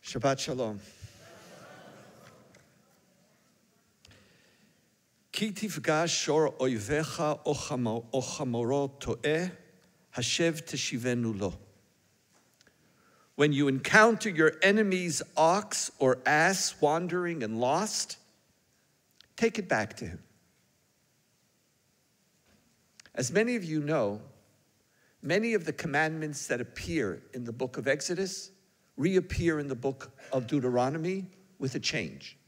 Shabbat shalom. Ki tifgash shor oivecha o chamoro to'eh, hashev teshivenu lo. When you encounter your enemy's ox or ass wandering and lost, take it back to him. As many of you know, many of the commandments that appear in the book of Exodus reappear in the book of Deuteronomy with a change.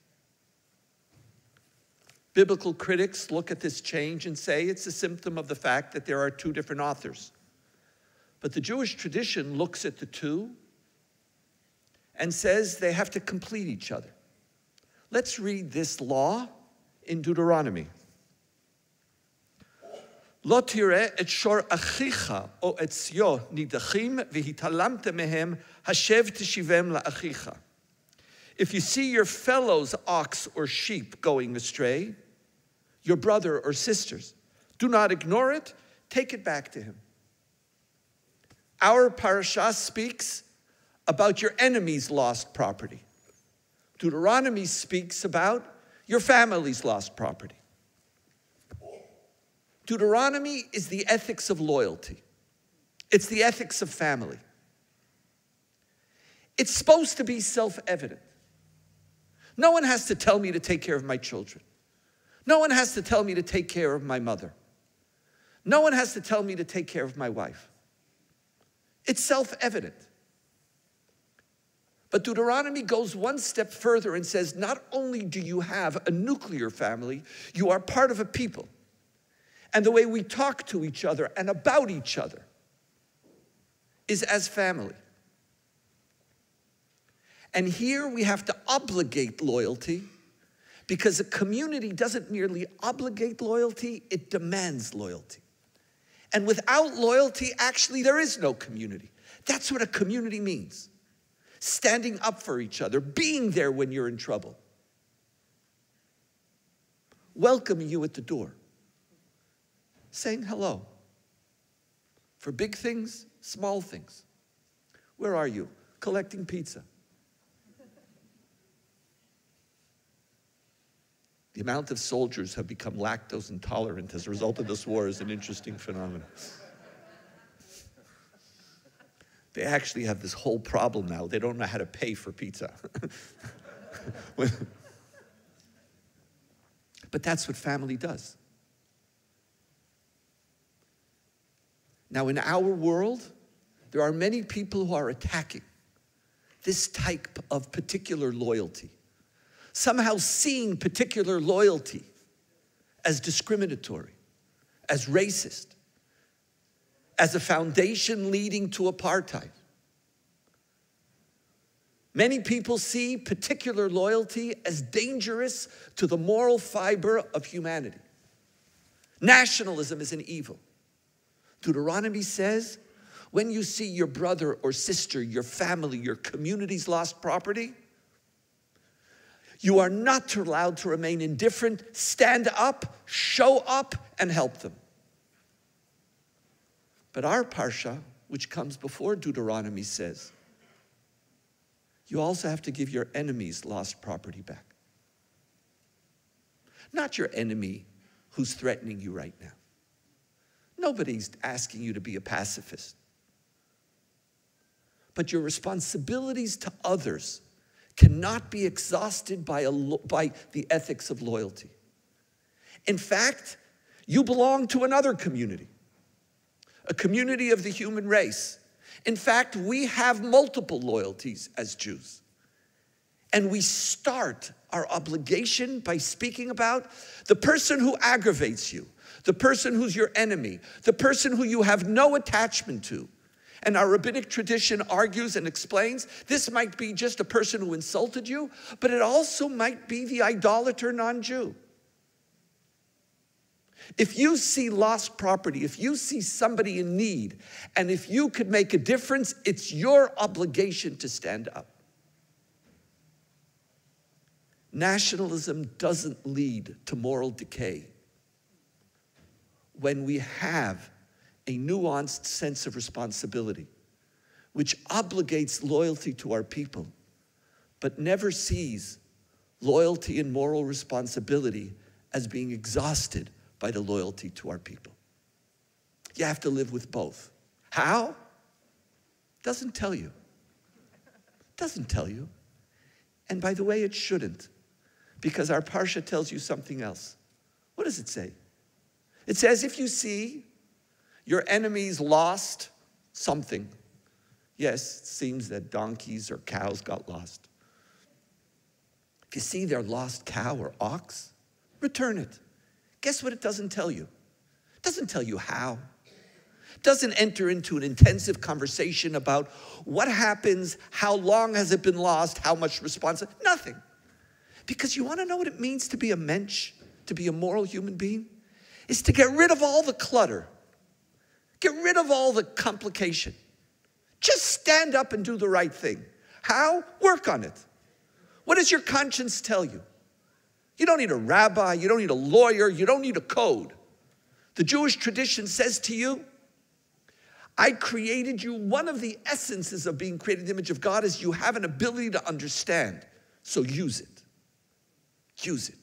Biblical critics look at this change and say it's a symptom of the fact that there are two different authors. But the Jewish tradition looks at the two and says they have to complete each other. Let's read this law in Deuteronomy. Lo tireh et shor achicha o etzyo nidachim v'hitalamte mehem hashev teshivem la'achicha. If you see your fellow's ox or sheep going astray, your brother or sisters, do not ignore it, take it back to him. Our parasha speaks about your enemy's lost property. Deuteronomy speaks about your family's lost property. Deuteronomy is the ethics of loyalty. It's the ethics of family. It's supposed to be self-evident. No one has to tell me to take care of my children. No one has to tell me to take care of my mother. No one has to tell me to take care of my wife. It's self-evident. But Deuteronomy goes one step further and says, not only do you have a nuclear family, you are part of a people. And the way we talk to each other and about each other is as family. And here we have to obligate loyalty, because a community doesn't merely obligate loyalty, it demands loyalty. And without loyalty, actually, there is no community. That's what a community means. Standing up for each other, being there when you're in trouble, welcoming you at the door, saying hello. For big things, small things. Where are you? Collecting pizza. The amount of soldiers who have become lactose intolerant as a result of this war is an interesting phenomenon. They actually have this whole problem now. They don't know how to pay for pizza. But that's what family does. Now, in our world, there are many people who are attacking this type of particular loyalty, somehow seeing particular loyalty as discriminatory, as racist, as a foundation leading to apartheid. Many people see particular loyalty as dangerous to the moral fiber of humanity. Nationalism is an evil. Deuteronomy says, when you see your brother or sister, your family, your community's lost property, you are not allowed to remain indifferent. Stand up, show up, and help them. But our parsha, which comes before Deuteronomy, says, you also have to give your enemy's lost property back. Not your enemy who's threatening you right now. Nobody's asking you to be a pacifist. But your responsibilities to others cannot be exhausted by the ethics of loyalty. In fact, you belong to another community, a community of the human race. In fact, we have multiple loyalties as Jews. And we start our obligation by speaking about the person who aggravates you, the person who's your enemy, the person who you have no attachment to. And our rabbinic tradition argues and explains this might be just a person who insulted you, but it also might be the idolater non-Jew. If you see lost property, if you see somebody in need, and if you could make a difference, it's your obligation to stand up. Nationalism doesn't lead to moral decay when we have a nuanced sense of responsibility, which obligates loyalty to our people, but never sees loyalty and moral responsibility as being exhausted by the loyalty to our people. You have to live with both. How? Doesn't tell you. Doesn't tell you. And by the way, it shouldn't, because our parsha tells you something else. What does it say? It says if you see your enemies lost something, yes, it seems that donkeys or cows got lost. If you see their lost cow or ox, return it. Guess what it doesn't tell you? It doesn't tell you how. It doesn't enter into an intensive conversation about what happens, how long has it been lost, how much responsibility, nothing. Because you want to know what it means to be a mensch, to be a moral human being? Is to get rid of all the clutter. Get rid of all the complication. Just stand up and do the right thing. How? Work on it. What does your conscience tell you? You don't need a rabbi, you don't need a lawyer, you don't need a code. The Jewish tradition says to you, I created you. One of the essences of being created in the image of God is you have an ability to understand. So use it. Use it.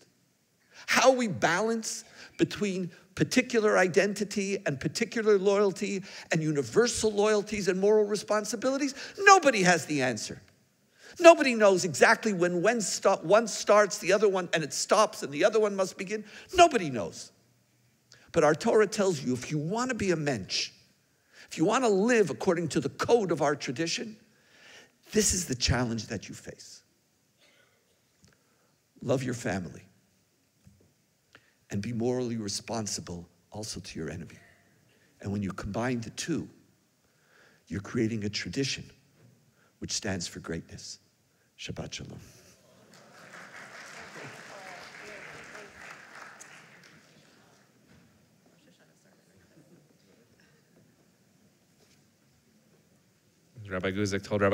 How we balance between particular identity and particular loyalty and universal loyalties and moral responsibilities, nobody has the answer. Nobody knows exactly when one starts, the other one, and it stops, and the other one must begin. Nobody knows. But our Torah tells you, if you want to be a mensch, if you want to live according to the code of our tradition, this is the challenge that you face. Love your family and be morally responsible also to your enemy. And when you combine the two, you're creating a tradition which stands for greatness. Shabbat Shalom. Rabbi Guzik told Rabbi